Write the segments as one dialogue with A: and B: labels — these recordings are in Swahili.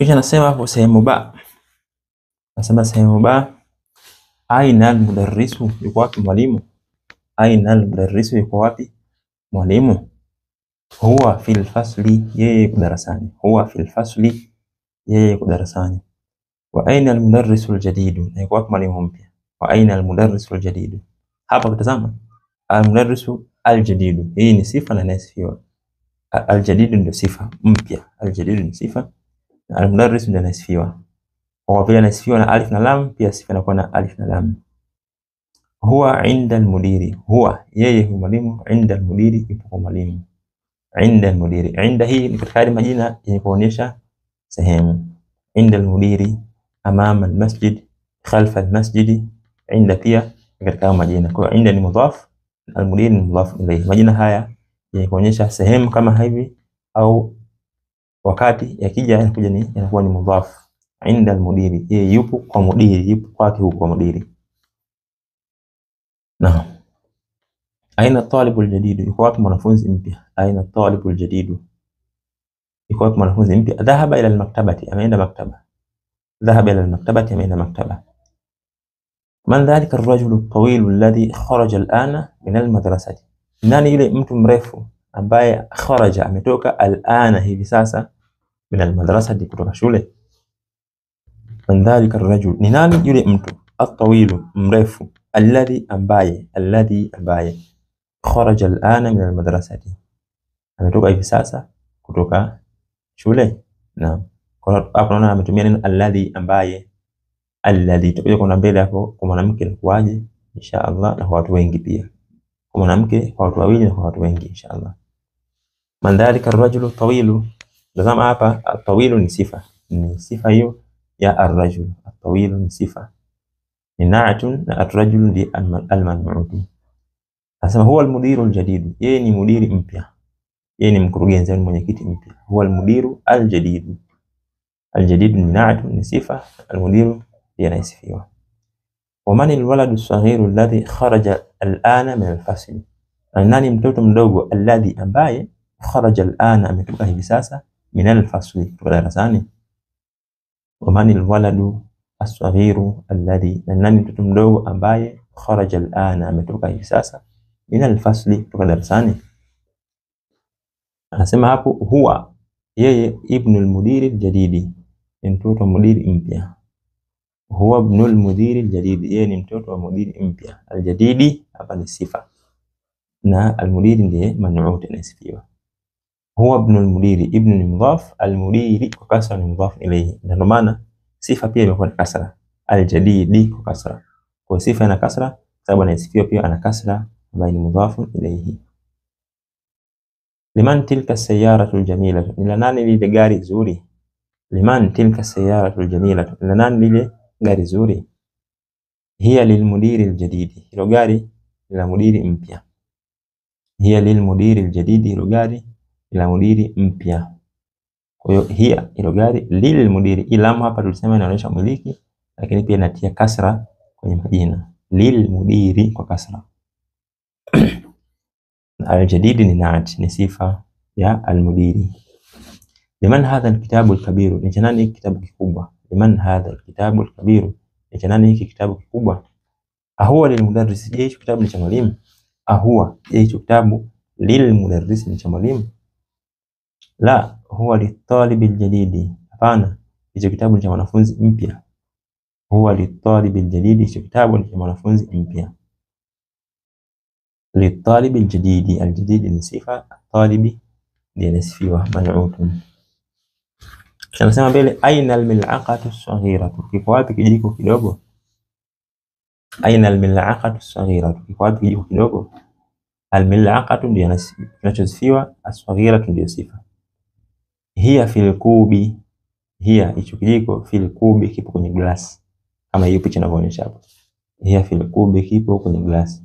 A: Kisha nasema hapo sehemu ba. Nasema sehemu ba, aina al-mudarrisu, yuko wapi mwalimu? Aina al-mudarrisu, yuko wapi mwalimu? Huwa fil fasli, yeye yuko darasani. Huwa fil fasli, yeye yuko darasani. Wa aina al-mudarrisu al-jadidu, yuko wapi mwalimu mpya? Wa aina al-mudarrisu al-jadidu. Hapa kutazama al-mudarrisu al-jadidu, hii ni sifa na inasifiwa. Al-jadidu ndio sifa mpya, al-jadidu ni sifa na al-mudarrisu ndio inasifiwa. Kwa vile inasifiwa na alif na lam, pia sifa inakuwa na alif na lam. Huwa inda al-mudiri, huwa yeye hu mwalimu, inda al-mudiri yupo kwa mwalimu. Inda al-mudiri, inda hii ni katika majina yenye kuonyesha sehemu. Inda al-mudiri, amama al-masjid, khalfa al-masjid. Inda pia katika majina. Kwa inda ni mudhaf, al-mudiri ni mudhaf ilayhi. Majina haya yenye kuonyesha sehemu kama hivi au wakati yakija yanakuja ni yanakuwa ni mudhaf. Inda al-mudiri, yeye yupo kwa mudiri, yupo kwake huko kwa mudiri. Naam. Aina talibu al-jadid, yuko wapi mwanafunzi mpya? Aina talibu al-jadid, yuko wapi mwanafunzi mpya? Dhahaba ila al-maktabati, ameenda maktaba. Dhahaba ila al-maktabati, ameenda maktaba. Man dhalika ar-rajulu at-tawil alladhi kharaja al-ana min al-madrasati, nani yule mtu mrefu ambaye kharaja, ametoka al-ana, hivi sasa, min al-madrasati, kutoka shule. Man dhalika ar-rajul, ni nani yule mtu at-tawil, mrefu, alladhi ambaye kharaja al-ana min al-madrasati, ametoka hivi sasa kutoka shule. Naam, kwa hapo tunaona ametumia neno alladhi, ambaye. Alladhi tutakuja kuna mbele hapo kwa mwanamke ni kuaje inshallah, na kwa watu wengi pia, kwa mwanamke, kwa watu wawili, na kwa watu wengi inshallah. Man dhalika ar-rajulu tawilu, tazama hapa at-tawilu ni sifa hiyo ya ar-rajul. At-tawilu ni sifa, ni na'atun, na ar-rajulu ndi al-man'ut. Asema huwa al-mudiru al-jadid, yeye ni mudiri mpya, yeye ni mkurugenzi au mwenyekiti mpya. Huwa al-mudiru al-jadid, al-jadid ni na'atun, ni sifa, al-mudiru yanasifiwa. Wa man al-waladu as-saghiru alladhi kharaja al-ana min al-fasl, nani mtoto mdogo alladhi, ambaye kharaja al-ana, ametoka hivi sasa, min al-fasl, kutoka darasani. Wa man al-waladu as-saghiru alladhi, nani mtoto mdogo ambaye kharaja al-ana, ametoka hivi sasa, min al-fasl, kutoka darasani. Anasema hapo huwa yeye ibn al-mudiri al-jadidi, mtoto mudiri mpya. Huwa ibn al-mudiri al-jadid, yeye ni mtoto wa mudiri mpya. Al-jadidi hapa ni sifa na al-mudiri ndiye man'ut, anasifiwa. Huwa ibn al-mudiri, ibn ni mudhaf, al-mudiri kwa kasra ni mudhaf ilayhi, ndio maana sifa pia imekuwa na kasra. Al-jadidi kwa kasra, kwa sifa ina kasra sababu anasifiwa pia ana kasra ambayo ni mudhaf ilayhi. Liman tilka as-sayyaratu al-jamila, ni nani lile gari zuri? Liman tilka as-sayyaratu al-jamila, ni nani lile gari zuri? Hiya lilmudiri al-jadidi, hilo gari la mudiri mpya. Hiya lilmudiri al-jadidi, hilo gari la mudiri mpya. Kwa hiyo hiya hilo gari, lilmudiri, ilamu hapa tulisema inaonyesha umiliki, lakini pia inatia kasra kwenye majina. Lilmudiri kwa kasra. Al-jadidi ni naat, ni sifa ya al-mudiri. Liman hadha al-kitabu al-kabiru, ni nani kitabu kikubwa? Liman hadha al-kitabu al-kabiru, ni nani hiki kitabu kikubwa? Ahuwa lilmudarris, je hicho kitabu ni cha mwalimu? Ahuwa, je hicho kitabu lilmudarris ni cha mwalimu? La, huwa litalibi al-jadidi, hapana, hicho kitabu ni cha mwanafunzi mpya. Huwa litalibi al-jadidi, hicho kitabu ni cha mwanafunzi mpya. Litalibi al-jadidi, al-jadidi ni sifa, talibi ndiye anasifiwa, man'utun. Tunasema mbele aina al-mil'aqatu as-saghiratu, kiko wapi kijiko kidogo? Aina al-mil'aqatu as-saghiratu, kiko wapi kijiko kidogo? Al-mil'aqatu ndiyo kinachosifiwa, as-saghiratu ndiyo sifa. Hiya fil kubi, hiya hicho kijiko, fil kubi kipo kwenye glass, kama hiyo picha inavyoonyesha hapo. Hiya fil kubi kipo kwenye glass.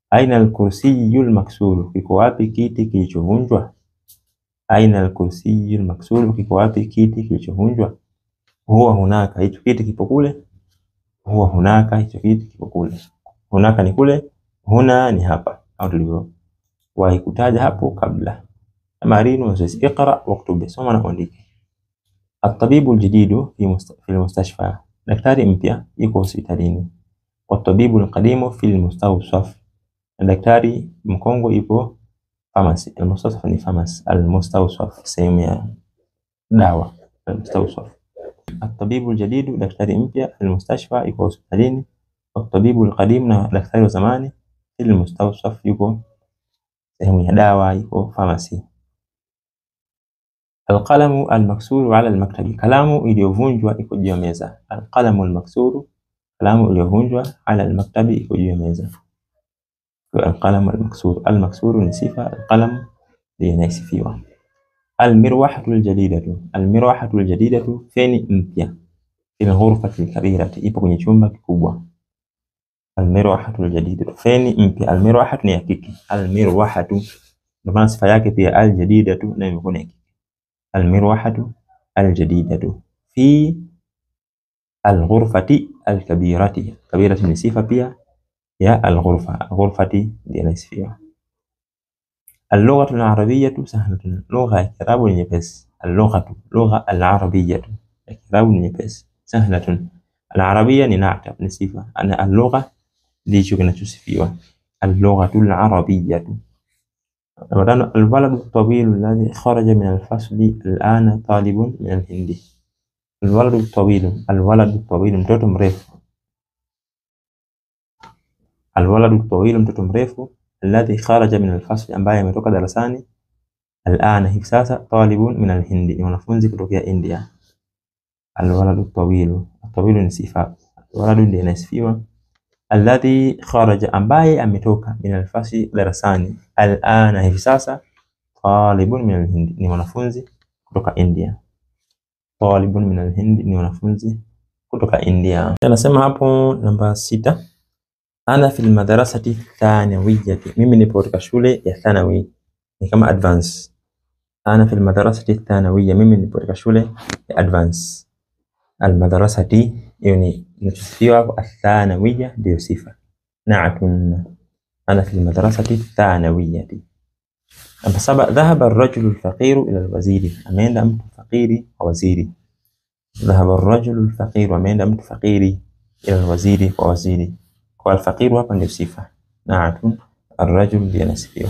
A: Aina al-kursiyyul maksur, kiko wapi kiti kilichovunjwa? Aina al-kursiyyul maksur, kiko wapi kiti kilichovunjwa? Huwa hunaka, hicho kiti kipo kule. Huwa hunaka, hicho kiti kipo kule. Hunaka ni kule, huna ni hapa, au tulivyo wahi kutaja hapo kabla. Marinu wazizi, iqra waktub, soma na andika. At-tabibu al-jadidu fi al-mustashfa, daktari mpya yuko hospitalini. Wat-tabibu al-qadimu fi al-mustawsaf, daktari mkongwe yupo pharmacy. Al-mustawsaf ni pharmacy, al-mustawsaf sehemu ya dawa, al-mustawsaf. At-tabibu al-jadidu, daktari mpya, fi al-mustashfa yuko hospitalini. Wat-tabibu al-qadim, na daktari wa zamani, fi al-mustawsaf yuko sehemu ya dawa, yuko pharmacy. Al-qalamu al-maksuru ala al-maktabi, kalamu iliyovunjwa iko juu ya meza. Al-qalamu al-maksuru, kalamu iliyovunjwa, ala al-maktabi iko juu ya meza. Al-qalamu al-maksuru, al-maksuru ni sifa, al-qalamu ndiye anayesifiwa. Al-mirwahatu al-jadidatu, al-mirwahatu al-jadidatu, feni mpya, fi ghurfati al-kabirati, ipo kwenye chumba kikubwa. Al-mirwahatu al-jadidatu, feni mpya. Al-mirwahatu ni ya kike, al-mirwahatu ndio maana sifa yake pia al-jadidatu na imekuwa ya kike. Al-mirwahatu al-jadidatu fi al-ghurfati al-kabirati, kabirati ni sifa pia ya al-ghurfa, ghurfati ndiye anayesifiwa. Al-lughatu al-arabiyyatu sahlatun, lugha ya Kiarabu ni nyepesi. Al-lughatu, lugha al-arabiyyatu ya Kiarabu ni nyepesi. Sahlatun, al-arabiyya ni na'ta, ni sifa. Ana al-lugha ndicho kinachosifiwa. Al-lughatu al-arabiyyatu. Al-waladu at-tawilu alladhi kharaja min al-fasli al-ana talibun min al-hindi. Al-waladu at-tawilu, al-waladu at-tawilu, mtoto mrefu. Al-waladu at-tawilu, mtoto mrefu. Alladhi kharaja min al-fasli, ambaye ametoka darasani. Al-ana, hivi sasa. Talibun min al-hindi, ni mwanafunzi kutoka India. Al-waladu at-tawilu, at-tawilu ni sifa, waladu ndiye anasifiwa. Alladhi kharaja, ambaye ametoka, min al-fasli, darasani. Al-ana, hivi sasa. Talibun min al-hindi, ni mwanafunzi kutoka India. Talibun min al-hindi, ni mwanafunzi kutoka India. Anasema hapo namba 6, ana fil madrasati thanawiyyati, mimi nipo katika shule ya thanawi, ni kama advance. Ana fil madrasati thanawiyya, mimi nipo katika shule ya advance. Al madrasati yani inasifiwa, athanawiyya ndio sifa. Na'atun, ana fil madrasati thanawiyyati. Namba 7, dhahaba ar-rajulu al-faqiru ila al-waziri, ameenda mtu fakiri kwa waziri. Dhahaba ar-rajulu al-faqiru, ameenda mtu fakiri ila al-waziri, kwa waziri. Kwa al-faqiru hapa ndio sifa. Na'atun, ar-rajulu ndiye anasifiwa.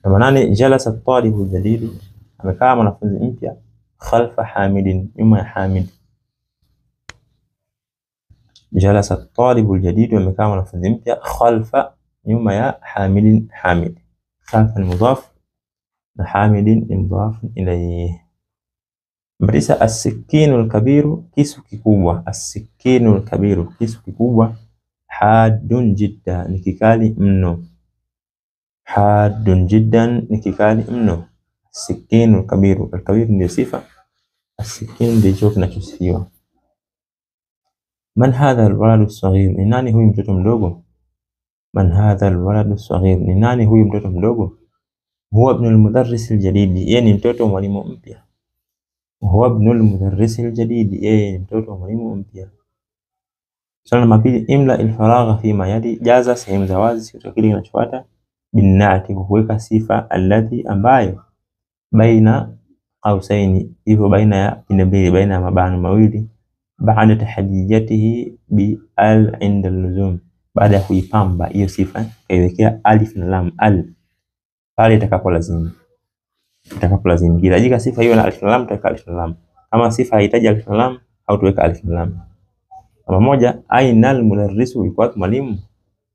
A: Namba 8, jalasa at-talibu al-jadid, amekaa mwanafunzi mpya. Khalfa Hamidin, nyuma ya Hamid. Jalasa at-talibu al-jadid, amekaa mwanafunzi mpya. Khalfa, nyuma ya Hamidin, Hamid. Khalfa ni mudhaf na Hamidin ni mudhaf ilayhi. Mrisa as-sikinu al-kabiru, kisu kikubwa. As-sikinu al-kabiru, kisu kikubwa. Hadun jidda, ni kikali mno. Hadun jiddan, ni kikali mno. As-sikinu al-kabiru, al-kabiru ndio sifa, as-sikinu ndicho kinachosifiwa. Man hadha al-waladu as-saghir, ni nani huyu mtoto mdogo? Man hadha al-waladu as-saghir, ni nani huyu mtoto mdogo? Huwa ibn al-mudarris al-jadid, yeye ni mtoto wa mwalimu mpya. Huwa ibn al-mudarris al-jadid, yeye ni mtoto wa mwalimu mpya. Swali namba 2, imla al-faragha fi ma yali, jaza sehemu za wazi katika kile kinachofuata. Binati, kuweka sifa. Allati, ambayo. Baina qausaini, hivyo baina ya mbili, baina ya mabano mawili. Baada tahdiyatihi bi al inda al-luzum, baada ya kuipamba hiyo sifa kaiwekea alif na lam. Al pale itakapolazimu, itajika sifa hiyo na alif na lam, tutaweka alif na lam. Kama sifa haihitaji alif na lam, au tuweka alif na lam. Namba 1, ainal mudarrisu, yuko mwalimu.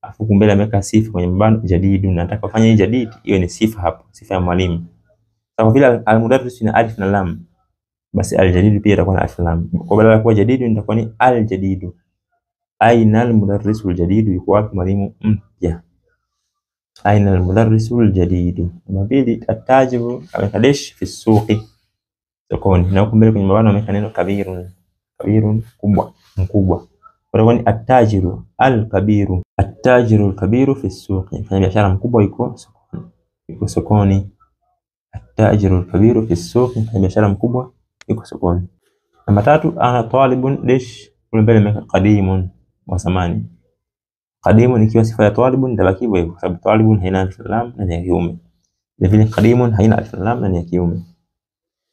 A: Afu mbele ameweka sifa kwenye mabano jadidu, nataka kufanya hii jadid, hiyo ni sifa hapo, sifa ya mwalimu. Sawa, vile al-mudarris na alif na lam, basi al-jadid pia itakuwa na alif na lam. Kwa badala ya kuwa jadidu itakuwa ni al-jadidu. Aina al-mudarrisu al-jadidu, yuko wapi mwalimu mpya. Aina al-mudarrisu al-jadidu. Namba 2, at-tajiru amekadesh fi suqi, sokoni, na huko mbele kwenye mabano ameweka neno kabirun, kabirun kubwa, mkubwa. Kwa hiyo at-tajiru al-kabiru, at-tajiru al-kabiru fi suqi, mfanya biashara mkubwa yuko sokoni, yuko sokoni. At-tajiru al-kabiru fi suqi, mfanya biashara mkubwa yuko sokoni. Namba 3, ana talibun dish, kule mbele ameweka qadimun, wa zamani. Qadimun ikiwa sifa ya talibun itabaki hivyo, kwa sababu talibun haina alif na lam na ni ya kiume. Vile qadimun haina alif na lam na ni ya kiume.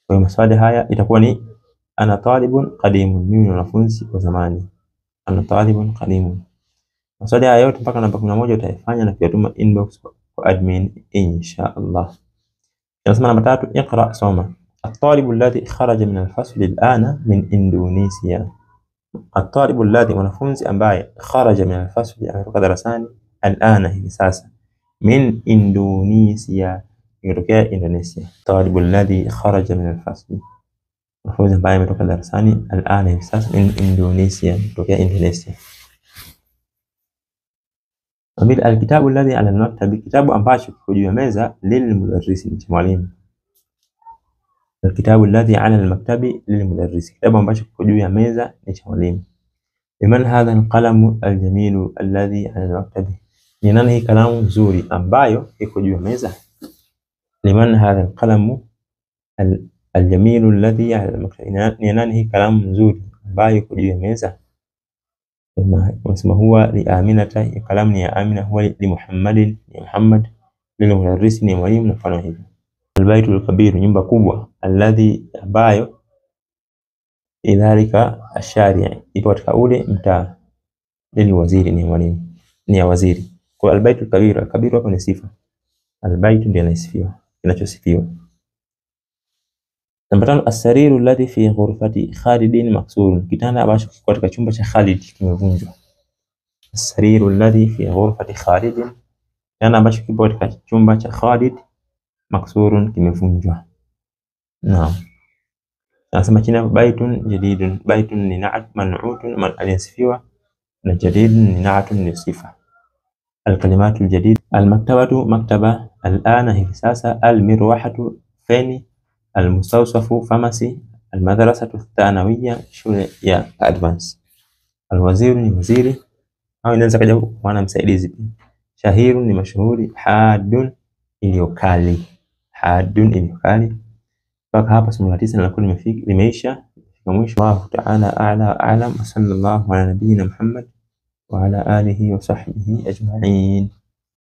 A: Kwa hiyo maswali haya itakuwa ni ana talibun qadimun, mimi ni mwanafunzi wa zamani. Ana talibun qadimun. Maswali haya yote mpaka namba 11 utayafanya na kuyatuma inbox kwa admin insha Allah. Tunasema namba 3, iqra, soma. At-talibu alladhi kharaja min al-fasl al-ana min Indonesia. At-talibu alladhi, mwanafunzi ambaye kharaja min al-fasl, ametoka darasani, al-ana, hivi sasa, min Indonesia, kutokea Indonesia. Talibu alladhi kharaja min al-fasl, mwanafunzi ambaye ametoka darasani, al-ana, hivi sasa, min Indonesia, kutokea Indonesia. Nabil, alkitabu alladhi ala almaktabi, kitabu ambacho kiko juu ya meza, lilmudarrisi, ni cha mwalimu. Alkitabu alladhi ala almaktabi lilmudarrisi, kitabu ambacho kiko juu ya meza ni cha mwalimu. Liman hadha alqalamu aljamilu alladhi ala almaktabi, ni nani hii kalamu nzuri ambayo iko juu ya meza? Liman hadha alqalamu aljamilu alladhi ala almaktabi, ni nani hii kalamu nzuri ambayo iko juu ya meza? Wasema huwa li Aminata, kalamu ni ya Amina. Huwa li Muhammadin, ni Muhammad. Lilmudarrisi, ni mwalimu, na mfano hivi. Albaitul kabir, nyumba kubwa. Alladhi, ambayo. Idhalika ashari, ipo katika ule mtaa. Lili waziri, ni mwalimu, ni ya waziri. Kwa albaitul kabir, al-kabir hapo ni sifa. Albaitu ndiyo inasifiwa, kinachosifiwa. Namba 5, as-sariru alladhi fi ghurfati Khalidin maksurun, kitanda ambacho kiko katika chumba cha Khalid kimevunjwa. As-sariru alladhi fi ghurfati Khalidin, kitanda ambacho kipo katika chumba cha Khalid, maksurun, kimevunjwa. Naam. Nasema chini hapo, baitun jadidun, baitun ni na'at, man'utun man aliyasifiwa, na jadidun ni na'atun ni sifa. Al-kalimatu al-jadid, al-maktabatu, maktaba, al-ana, hivi sasa, al-mirwahatu, feni, al-mustawsafu, famasi, al-madrasatu thanawiyya, shule ya advance. Al-waziru ni waziri, au inaweza kaja kwa msaidizi pia. Shahiru ni mashuhuri. Hadun, iliyokali, hadun, iliyokali. Mpaka hapa somo la 9 linakuwa limeisha. Kwa mwisho, Allahu ta'ala a'la wa a'lam. Sallallahu ala nabiyyina Muhammad wa ala alihi wa sahbihi ajma'in.